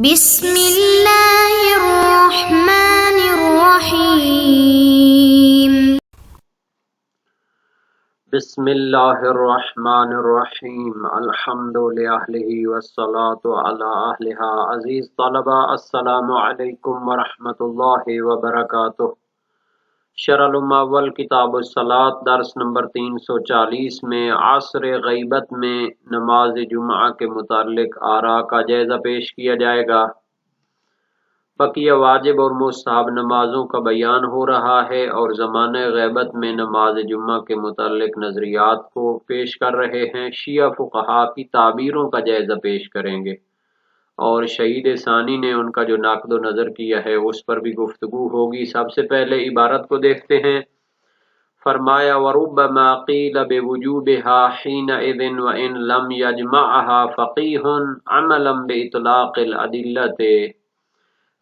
بسم اللہ الرحمن الرحیم بسم اللہ الرحمن الرحیم الحمد للہ والصلاة علی اہلہا۔ عزیز طلبہ، السلام علیکم ورحمۃ اللہ وبرکاتہ۔ شرح المعول کتاب الصلاۃ درس نمبر 340 میں عصر غیبت میں نماز جمعہ کے متعلق آراء کا جائزہ پیش کیا جائے گا۔ بقیہ واجب اور مستحب نمازوں کا بیان ہو رہا ہے اور زمانہ غیبت میں نماز جمعہ کے متعلق نظریات کو پیش کر رہے ہیں۔ شیعہ فقہا کی تعبیروں کا جائزہ پیش کریں گے اور شہید ثانی نے ان کا جو نقد و نظر کیا ہے اس پر بھی گفتگو ہوگی۔ سب سے پہلے عبارت کو دیکھتے ہیں۔ فرمایا وَرُبَّمَا قِيلَ بِوُجُوبِهَا حِينَئِذٍ وَإِن لَمْ يَجْمَعْهَا فَقِيهٌ عَمَلًا بِإِطْلَاقِ الْأَدِلَّةِ۔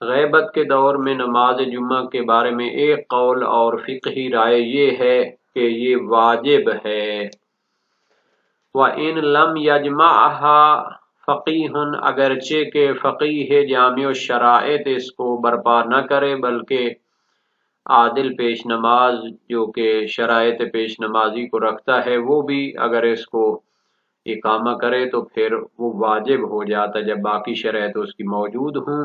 غیبت کے دور میں نماز جمعہ کے بارے میں ایک قول اور فقہی رائے یہ ہے کہ یہ واجب ہے۔ وَإِن لَمْ يَجْمَعْهَا فَقِيهٌ، اگرچہ کہ فقیہ جامع الشرائط اس کو برپا نہ کرے بلکہ عادل پیش نماز جو کہ شرائط پیش نمازی کو رکھتا ہے وہ بھی اگر اس کو اقامہ کرے تو پھر وہ واجب ہو جاتا جب باقی شرائط اس کی موجود ہوں۔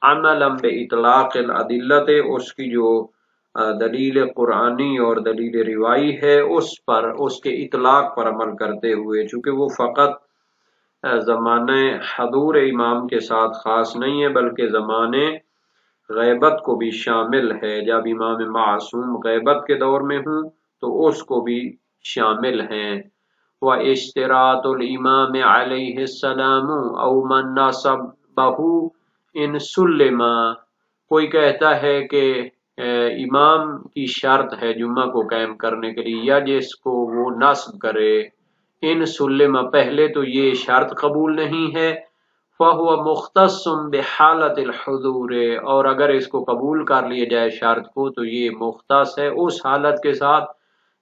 عملا باطلاق الادلۃ، اس کی جو دلیل قرآنی اور دلیل روائی ہے اس پر، اس کے اطلاق پر عمل کرتے ہوئے، چونکہ وہ فقط زمانہ حضور امام کے ساتھ خاص نہیں ہے بلکہ زمانے غیبت کو بھی شامل ہے۔ جب امام معصوم غیبت کے دور میں ہوں تو اس کو بھی شامل ہیں۔ وَاشْتِرَاطُ الْإِمَامِ عَلَيْهِ السَّلَامُ أَوْ مَنْ نَصَبَهُ إِنْ سُلِّمَ، کوئی کہتا ہے کہ امام کی شرط ہے جمعہ کو قائم کرنے کے لیے یا جس کو وہ نصب کرے، ان سلم، پہلے تو یہ شرط قبول نہیں ہے، فَهُوَ مُخْتَصٌ بِحَالَةِ الْحُضُورِ، اور اگر اس کو قبول کر لیا جائے شرط کو تو یہ مختص ہے اس حالت کے ساتھ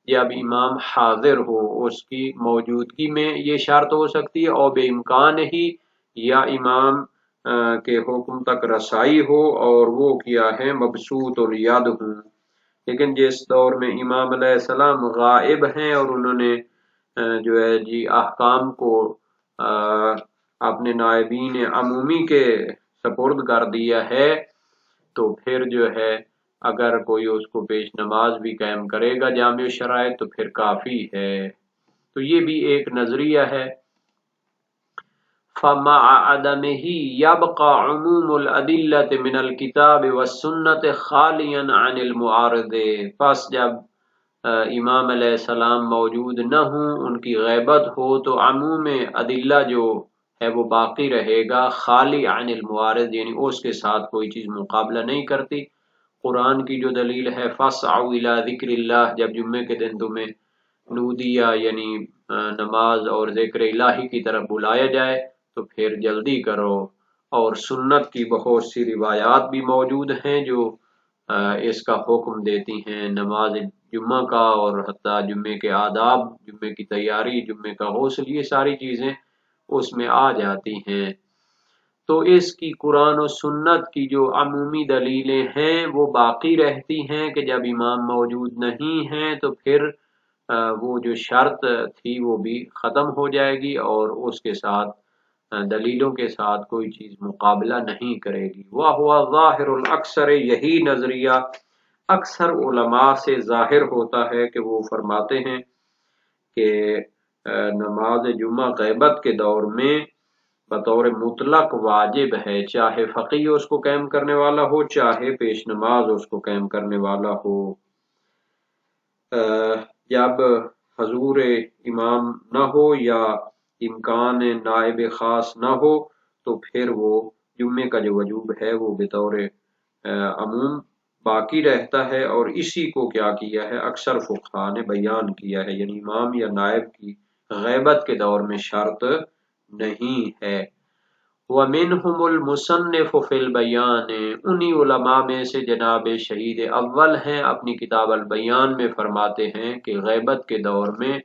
جب امام حاضر ہو، اس کی موجودگی میں یہ شرط ہو سکتی ہے، اور بے امکان ہی، یا امام کے حکم تک رسائی ہو اور وہ کیا ہے مبسوط الید ہوں۔ لیکن جس دور میں امام علیہ السلام غائب ہیں اور انہوں نے جو ہے جی احکام کو اپنے نائبین عمومی کے سپرد کر دیا ہے تو پھر جو ہے اگر کوئی اس کو پیش نماز بھی قائم کرے گا جامع شرائط تو پھر کافی ہے۔ تو یہ بھی ایک نظریہ ہے۔ فَمَعَ عَدَمِهِ يَبْقَى عُمُومُ الْأَدِلَّةِ مِنَ الْكِتَابِ وَالسُّنَّةِ خَالِيًا عَنِ الْمُعَارِضِ، پس جب امام علیہ السلام موجود نہ ہوں، ان کی غیبت ہو، تو عموم ادلہ جو ہے وہ باقی رہے گا، خالی عن المعارض، یعنی اس کے ساتھ کوئی چیز مقابلہ نہیں کرتی۔ قرآن کی جو دلیل ہے فَاسْعَوْا إِلَىٰ ذِكْرِ اللَّهِ، جب جمعے کے دن تمہیں نودیہ یعنی نماز اور ذکر الہی کی طرف بلایا جائے تو پھر جلدی کرو۔ اور سنت کی بہت سی روایات بھی موجود ہیں جو اس کا حکم دیتی ہیں نماز جمعہ کا، اور حتیٰ جمعے کے آداب، جمعے کی تیاری، جمعے کا غسل، یہ ساری چیزیں اس میں آ جاتی ہیں۔ تو اس کی قرآن و سنت کی جو عمومی دلیلیں ہیں وہ باقی رہتی ہیں کہ جب امام موجود نہیں ہیں تو پھر وہ جو شرط تھی وہ بھی ختم ہو جائے گی اور اس کے ساتھ دلیلوں کے ساتھ کوئی چیز مقابلہ نہیں کرے گی۔ وَهُوَ ظَاهِرُ الْأَكْثَرِ، یہی نظریہ اکثر علماء سے ظاہر ہوتا ہے کہ وہ فرماتے ہیں کہ نماز جمعہ غیبت کے دور میں بطور مطلق واجب ہے، چاہے فقیہ اس کو قائم کرنے والا ہو چاہے پیش نماز اس کو قائم کرنے والا ہو۔ جب حضور امام نہ ہو یا امکان نائب خاص نہ ہو تو پھر وہ جمعے کا جو وجوب ہے وہ بطور عموم باقی رہتا ہے، اور اسی کو کیا کیا ہے اکثر فقہا نے بیان کیا ہے، یعنی امام یا نائب کی غیبت کے دور میں شرط نہیں ہے۔ وَمِنْهُمُ الْمُصَنِّفُ فِي الْبَيَانِ، انہی علماء میں سے جناب شہید اول ہیں، اپنی کتاب البیان میں فرماتے ہیں کہ غیبت کے دور میں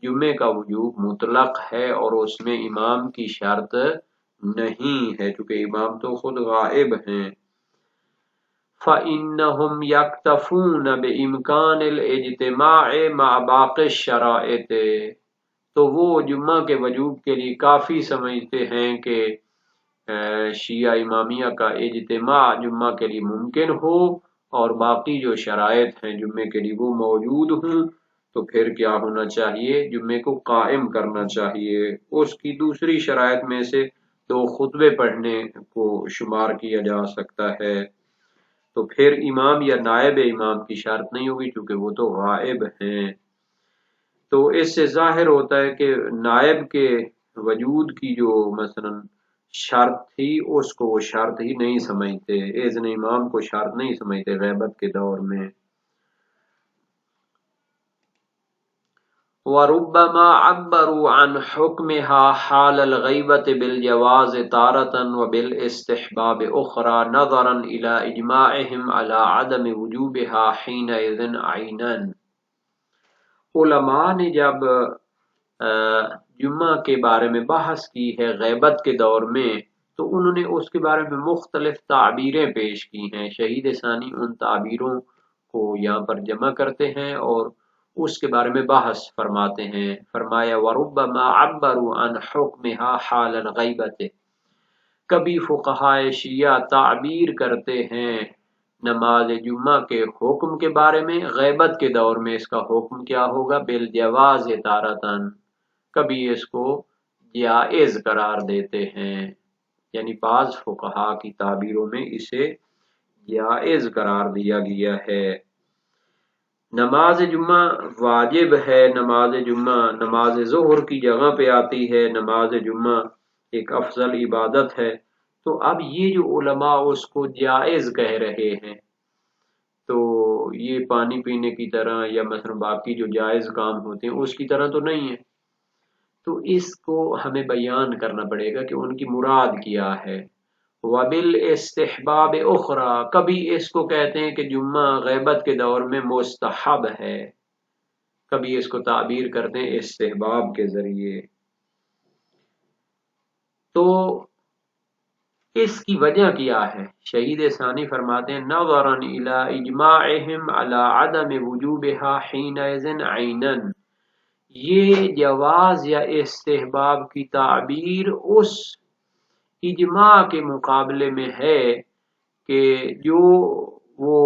جمعے کا وجوب مطلق ہے اور اس میں امام کی شرط نہیں ہے چونکہ امام تو خود غائب ہیں۔ فَإِنَّهُمْ يَكْتَفُونَ بِإِمْكَانِ الْاجْتِمَاعِ مَعَ بَاقِي الشَّرَائِطِ، تو وہ جمعہ کے وجوب کے لیے کافی سمجھتے ہیں کہ شیعہ امامیہ کا اجتماع جمعہ کے لیے ممکن ہو اور باقی جو شرائط ہیں جمعے کے لیے وہ موجود ہوں، تو پھر کیا ہونا چاہیے؟ جمعے کو قائم کرنا چاہیے۔ اس کی دوسری شرائط میں سے 2 خطبے پڑھنے کو شمار کیا جا سکتا ہے، تو پھر امام یا نائب امام کی شرط نہیں ہوگی چونکہ وہ تو غائب ہیں۔ تو اس سے ظاہر ہوتا ہے کہ نائب کے وجود کی جو مثلا شرط تھی اس کو وہ شرط ہی نہیں سمجھتے، اذن امام کو شرط نہیں سمجھتے غیبت کے دور میں۔ وَرُبَّمَا عَبَّرُوا عَنْ حُكْمِهَا حَالَ الْغِيبَةِ بِالْجَوَازِ تَارَةً وَبِالْاِسْتِحْبَابِ أُخْرَى نَظَرًا إِلَى إِجْمَاعِهِمْ عَلَى عَدَمِ وُجُوبِهَا حِينَئِذٍ عَيْنًا۔ علماء نے جب جمعہ کے بارے میں بحث کی ہے غیبت کے دور میں، تو انہوں نے اس کے بارے میں مختلف تعبیریں پیش کی ہیں۔ شہید ثانی ان تعبیروں کو یہاں پر جمع کرتے ہیں اور اس کے بارے میں بحث فرماتے ہیں۔ فرمایا وَرُبَّمَا عَبَّرُوا عَنْ حُكْمِهَا حَالَ الْغِيبَةِ، کبھی فقہائے شیعہ تعبیر کرتے ہیں نماز جمعہ کے حکم کے بارے میں، غیبت کے دور میں اس کا حکم کیا ہوگا؟ بالجواز تارتن، کبھی اس کو جائز قرار دیتے ہیں، یعنی بعض فقہا کی تعبیروں میں اسے جائز قرار دیا گیا ہے۔ نماز جمعہ واجب ہے، نماز جمعہ نماز ظہر کی جگہ پہ آتی ہے، نماز جمعہ ایک افضل عبادت ہے، تو اب یہ جو علماء اس کو جائز کہہ رہے ہیں، تو یہ پانی پینے کی طرح یا مثلا باقی جو جائز کام ہوتے ہیں اس کی طرح تو نہیں ہے، تو اس کو ہمیں بیان کرنا پڑے گا کہ ان کی مراد کیا ہے۔ وَبِالْاِسْتِحْبَابِ أُخْرَى، کبھی اس کو کہتے ہیں کہ جمعہ غیبت کے دور میں مستحب ہے، کبھی اس کو تعبیر کرتے ہیں استحباب کے ذریعے۔ تو اس کی وجہ کیا ہے؟ شہید ثانی فرماتے ہیں نظراً الی اجماعہم علی عدم وجوبها حینئذ عینا، یہ جواز یا استحباب کی تعبیر اس اجماع کے مقابلے میں ہے کہ جو وہ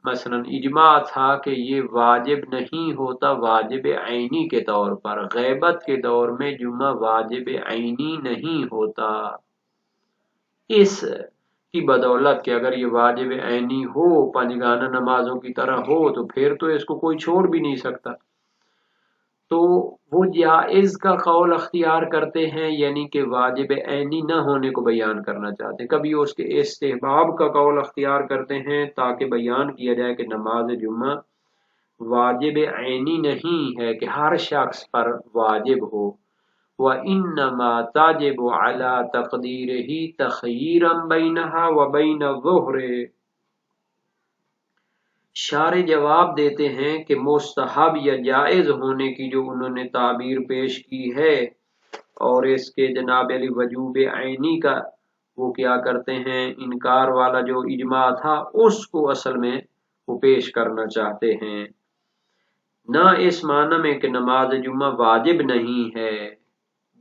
مثلا اجماع تھا کہ یہ واجب نہیں ہوتا واجب عینی کے طور پر، غیبت کے دور میں جمعہ واجب عینی نہیں ہوتا، اس کی بدولت کہ اگر یہ واجب عینی ہو پنجگانہ نمازوں کی طرح ہو تو پھر تو اس کو کوئی چھوڑ بھی نہیں سکتا، تو وہ جائز کا قول اختیار کرتے ہیں، یعنی کہ واجب عینی نہ ہونے کو بیان کرنا چاہتے ہیں۔ کبھی اس کے استحباب کا قول اختیار کرتے ہیں تاکہ بیان کیا جائے کہ نماز جمعہ واجب عینی نہیں ہے کہ ہر شخص پر واجب ہو، وَإِنَّمَا تَجِبُ عَلَى تَقْدِيرِهِ تَخْيِيرًا بَيْنَهَا وَبَيْنَ الظُّهْرِ۔ شارح جواب دیتے ہیں کہ مستحب یا جائز ہونے کی جو انہوں نے تعبیر پیش کی ہے اور اس کے جناب علی وجوب عینی کا وہ کیا کرتے ہیں انکار والا جو اجماع تھا اس کو اصل میں وہ پیش کرنا چاہتے ہیں، نہ اس معنی میں کہ نماز جمعہ واجب نہیں ہے،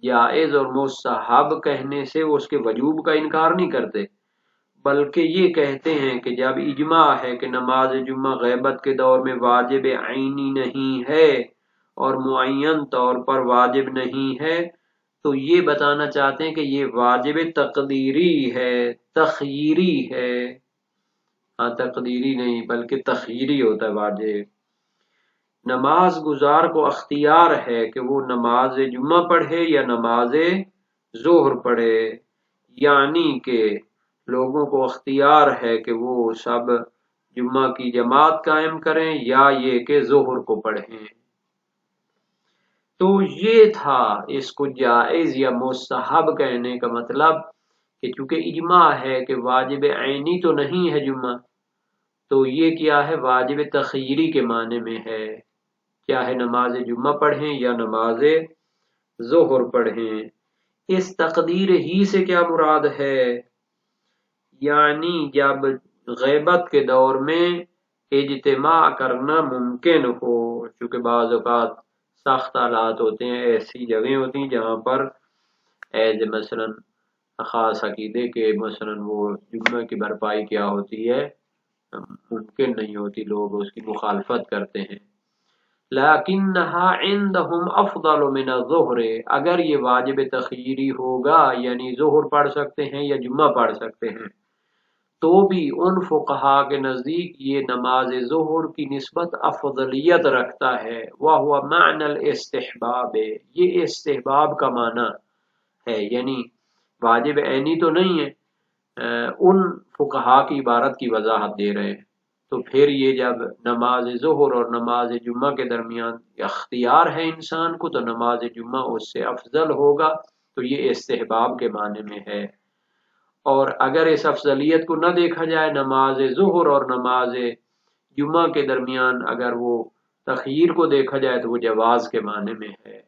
جائز اور مستحب کہنے سے اس کے وجوب کا انکار نہیں کرتے، بلکہ یہ کہتے ہیں کہ جب اجماع ہے کہ نماز جمعہ غیبت کے دور میں واجب عینی نہیں ہے اور معین طور پر واجب نہیں ہے، تو یہ بتانا چاہتے ہیں کہ یہ واجب تقدیری ہے، تخییری ہے، ہاں تقدیری نہیں بلکہ تخییری ہوتا ہے واجب۔ نماز گزار کو اختیار ہے کہ وہ نماز جمعہ پڑھے یا نماز ظہر پڑھے، یعنی کہ لوگوں کو اختیار ہے کہ وہ سب جمعہ کی جماعت قائم کریں یا یہ کہ ظہر کو پڑھیں۔ تو یہ تھا اس کو جائز یا مستحب کہنے کا مطلب کہ چونکہ اجماع ہے کہ واجب عینی تو نہیں ہے جمعہ، تو یہ کیا ہے واجب تخییری کے معنی میں ہے، کیا ہے نماز جمعہ پڑھیں یا نماز ظہر پڑھیں، اس تقدیر ہی سے کیا مراد ہے؟ یعنی جب غیبت کے دور میں اجتماع کرنا ممکن ہو، چونکہ بعض اوقات سخت حالات ہوتے ہیں، ایسی جگہیں ہوتی ہیں جہاں پر مثلا خاص عقیدے کے مثلا وہ جمعہ کی بھرپائی کیا ہوتی ہے ممکن نہیں ہوتی، لوگ اس کی مخالفت کرتے ہیں۔ لیکنہا عندہم افضل من الظہر، اگر یہ واجب تخییری ہوگا یعنی ظہر پڑھ سکتے ہیں یا جمعہ پڑھ سکتے ہیں، تو بھی ان فقہا کے نزدیک یہ نماز ظہر کی نسبت افضلیت رکھتا ہے۔ وہو معنی الاستحباب، یہ استحباب کا معنی ہے، یعنی واجب عینی تو نہیں ہے، ان فقہا کی عبارت کی وضاحت دے رہے ہیں۔ تو پھر یہ جب نماز ظہر اور نماز جمعہ کے درمیان اختیار ہے انسان کو، تو نماز جمعہ اس سے افضل ہوگا، تو یہ استحباب کے معنی میں ہے۔ اور اگر اس افضلیت کو نہ دیکھا جائے، نماز ظہر اور نماز جمعہ کے درمیان اگر وہ تخییر کو دیکھا جائے تو وہ جواز کے معنی میں ہے۔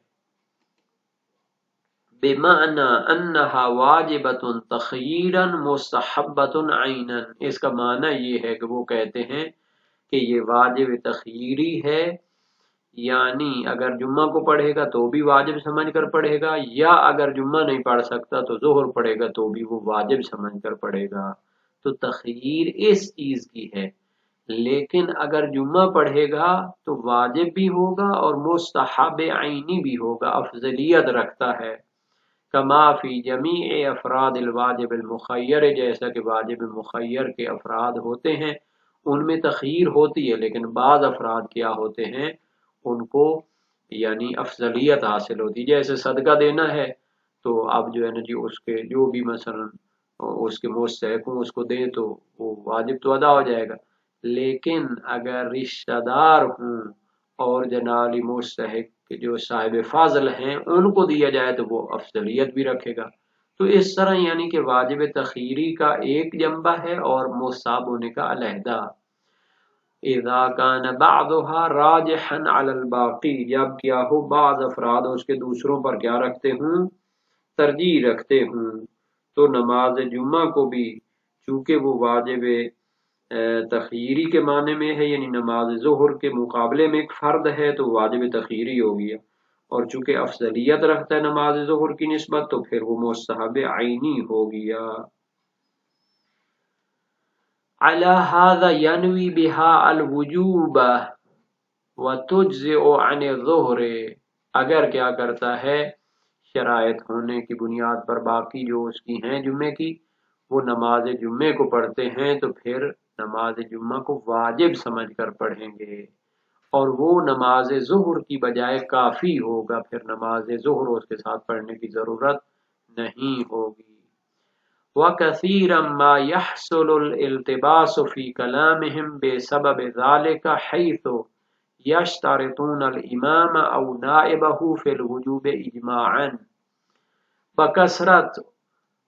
بمعنی انہا واجبۃ تخییرا مستحبۃ عینا، اس کا معنی یہ ہے کہ وہ کہتے ہیں کہ یہ واجب تخییری ہے، یعنی اگر جمعہ کو پڑھے گا تو بھی واجب سمجھ کر پڑھے گا، یا اگر جمعہ نہیں پڑھ سکتا تو ظہر پڑھے گا تو بھی وہ واجب سمجھ کر پڑھے گا۔ تو تخییر اس چیز کی ہے، لیکن اگر جمعہ پڑھے گا تو واجب بھی ہوگا اور مستحب عینی بھی ہوگا، افضلیت رکھتا ہے۔ کما فی جمیع افراد الواجب المخیر، جیسا کہ واجب مخیر کے افراد ہوتے ہیں ان میں تخییر ہوتی ہے، لیکن بعض افراد کیا ہوتے ہیں ان کو یعنی افضلیت حاصل ہوتی ہے۔ جیسے صدقہ دینا ہے تو اب جو ہے نا جی اس کے جو بھی مثلا اس کے مستحق ہوں اس کو دیں تو وہ واجب تو ادا ہو جائے گا، لیکن اگر رشتہ دار ہوں اور جنالی مستحق جو صاحب فضل ہیں ان کو دیا جائے تو وہ افضلیت بھی رکھے گا۔ تو اس طرح یعنی کہ واجب تخییری کا ایک جنبہ ہے اور مستحب ہونے کا علیحدہ۔ اذا کان بعضها راجحا علی الباقی، جب کیا ہو بعض افراد اس کے دوسروں پر کیا رکھتے ہوں، ترجیح رکھتے ہوں، تو نماز جمعہ کو بھی چونکہ وہ واجب تخییری کے معنی میں ہے، یعنی نماز ظہر کے مقابلے میں ایک فرد ہے تو واجب تخییری ہو گیا، اور چونکہ افضلیت رکھتا ہے نماز ظہر کی نسبت تو پھر وہ مستحب عینی ہو گیا۔ علی ھذا ینوی بها الوجوب وتجزئ عن الظہر، اگر کیا کرتا ہے شرائط ہونے کی بنیاد پر باقی جو اس کی ہیں جمعے کی، وہ نماز جمعے کو پڑھتے ہیں تو پھر نماز جمعہ کو واجب سمجھ کر پڑھیں گے، اور وہ نماز ظہر کی بجائے کافی ہوگا، پھر نماز ظہر اس کے ساتھ پڑھنے کی ضرورت نہیں ہوگی۔ وَكَثِيرًا مَا يَحْصُلُ الْالْتِبَاسُ فِي كَلَامِهِمْ بِسَبَبِ ذَلِكَ حَيْثُ يَشْتَرِطُونَ الْإِمَامَ أَوْ نَائِبَهُ فِي الْوُجُوبِ إِجْمَاعًا، بکثرت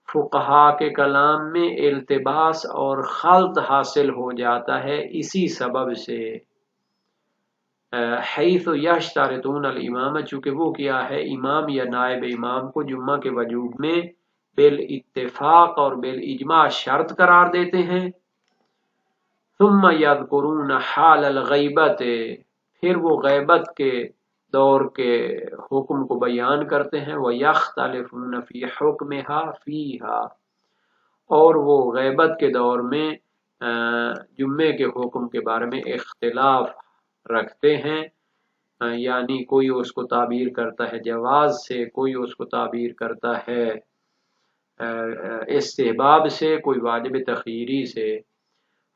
فقہا کے کلام میں التباس اور خلط حاصل ہو جاتا ہے اسی سبب سے، حیث یشترطون الامام، چونکہ وہ کیا ہے امام یا نائب امام کو جمعہ کے وجوب میں بالاتفاق اور بالاجماع شرط قرار دیتے ہیں۔ ثم یذکرون حال الغیبت، پھر وہ غیبت کے دور کے حکم کو بیان کرتے ہیں، وَيَخْتَلِفُونَ فِي حُکْمِهَا فِيهَا، اور وہ غیبت کے دور میں جمعے کے حکم کے بارے میں اختلاف رکھتے ہیں، یعنی کوئی اس کو تعبیر کرتا ہے جواز سے، کوئی اس کو تعبیر کرتا ہے استحباب سے، کوئی واجب تخییری سے۔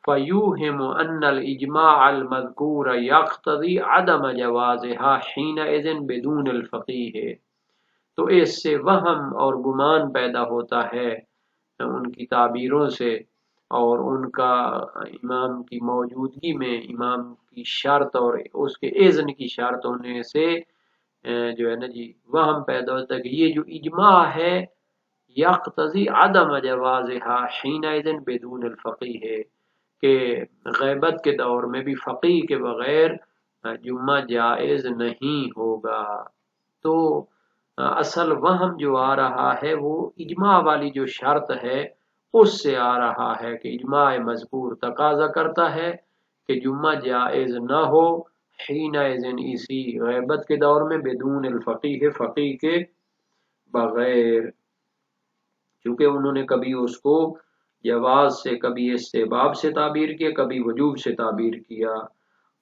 فَيُوهِمُ أَنَّ الْإِجْمَاعَ الْمَذْكُورَ يَقْتَضِي عَدَمَ جَوَازِهَا حِينَئِذٍ بِدُونِ الْفَقِيهِ، تو اس سے وہم اور گمان پیدا ہوتا ہے ان کی تعبیروں سے، اور ان کا امام کی موجودگی میں امام کی شرط اور اس کے اذن کی شرط ہونے سے جو ہے نا جی وہم پیدا ہوتا ہے کہ یہ جو اجماع ہے یقتضی عدم جوازها حینئذ بدون الفقیہ، کہ غیبت کے دور میں بھی فقیہ کے بغیر جمعہ جائز نہیں ہوگا۔ تو اصل وہم جو آ رہا ہے وہ اجماع والی جو شرط ہے اس سے آ رہا ہے کہ اجماع مذکور تقاضا کرتا ہے کہ جمعہ جائز نہ ہو حین اذن اسی غیبت کے دور میں بدون الفقیہ فقیہ کے بغیر، کیونکہ انہوں نے کبھی اس کو جواز سے، کبھی استحباب سے تعبیر کیا، کبھی وجوب سے تعبیر کیا،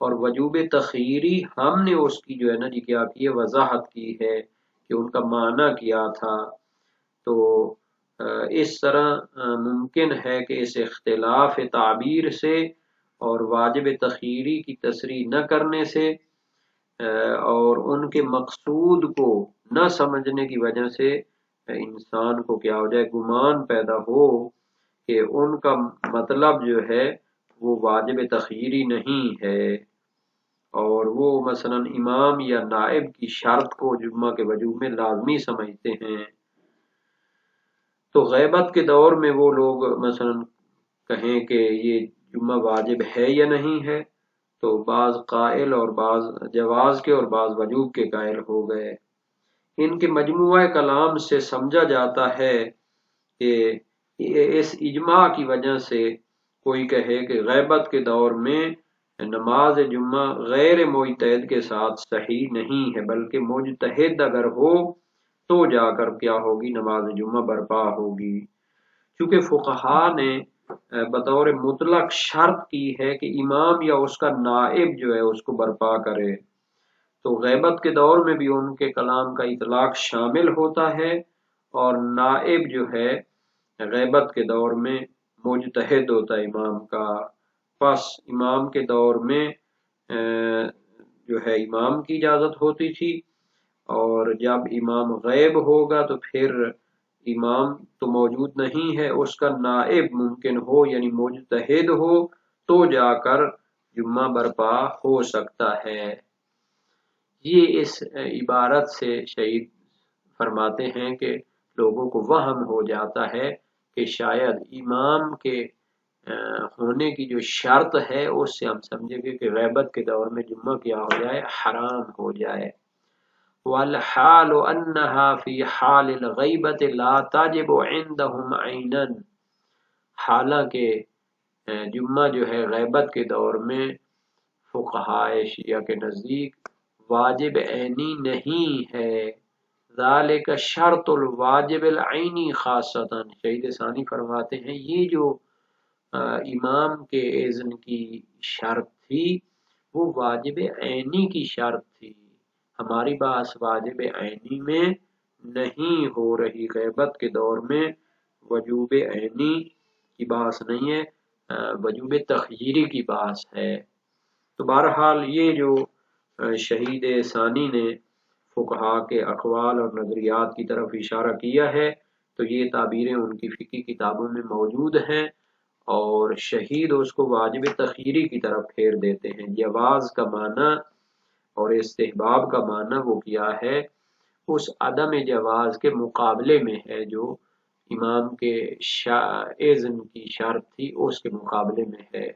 اور وجوب تخیری ہم نے اس کی جو ہے نا جی کیا کی ہے، وضاحت کی ہے کہ ان کا معنی کیا تھا۔ تو اس طرح ممکن ہے کہ اس اختلاف تعبیر سے اور واجب تخیری کی تصریح نہ کرنے سے اور ان کے مقصود کو نہ سمجھنے کی وجہ سے انسان کو کیا ہو جائے، گمان پیدا ہو کہ ان کا مطلب جو ہے وہ واجب تخیری نہیں ہے، اور وہ مثلا امام یا نائب کی شرط کو جمعہ کے وجوب میں لازمی سمجھتے ہیں۔ تو غیبت کے دور میں وہ لوگ مثلا کہیں کہ یہ جمعہ واجب ہے یا نہیں ہے، تو بعض قائل اور بعض جواز کے اور بعض وجوب کے قائل ہو گئے۔ ان کے مجموعہ کلام سے سمجھا جاتا ہے کہ اس اجماع کی وجہ سے کوئی کہے کہ غیبت کے دور میں نماز جمعہ غیر مجتہد کے ساتھ صحیح نہیں ہے، بلکہ مجتہد اگر ہو تو جا کر کیا ہوگی، نماز جمعہ برپا ہوگی۔ چونکہ فقہا نے بطور مطلق شرط کی ہے کہ امام یا اس کا نائب جو ہے اس کو برپا کرے، تو غیبت کے دور میں بھی ان کے کلام کا اطلاق شامل ہوتا ہے، اور نائب جو ہے غیبت کے دور میں مجتہد ہوتا ہے امام کا۔ پس امام کے دور میں جو ہے امام کی اجازت ہوتی تھی، اور جب امام غیب ہوگا تو پھر امام تو موجود نہیں ہے، اس کا نائب ممکن ہو یعنی مجتہد ہو تو جا کر جمعہ برپا ہو سکتا ہے۔ یہ اس عبارت سے شہید فرماتے ہیں کہ لوگوں کو وہم ہو جاتا ہے کہ شاید امام کے ہونے کی جو شرط ہے اس سے ہم سمجھیں گے کہ غیبت کے دور میں جمعہ کیا ہو جائے، حرام ہو جائے۔ والحال انها فی حال الغیبت لا تجب عندهم عینا، حالانکہ جمعہ جو ہے غیبت کے دور میں فقہائے شیعہ کے نزدیک واجب عینی نہیں ہے۔ ذالک شرط الواجب العینی خاصتاً، شہید ثانی فرماتے ہیں یہ جو امام کے اذن کی شرط تھی وہ واجب عینی کی شرط تھی، ہماری بات واجب عینی میں نہیں ہو رہی، غیبت کے دور میں وجوب عینی کی بات نہیں ہے، وجوب تخییری کی بات ہے۔ تو بہرحال یہ جو شہید ثانی نے فقہا کے اقوال اور نظریات کی طرف اشارہ کیا ہے، تو یہ تعبیریں ان کی فقہی کتابوں میں موجود ہیں، اور شہید اس کو واجب تخییری کی طرف پھیر دیتے ہیں۔ جواز کا معنی اور استحباب کا معنی وہ کیا ہے، اس عدم جواز کے مقابلے میں ہے جو امام کے اذن کی شرط تھی اس کے مقابلے میں ہے۔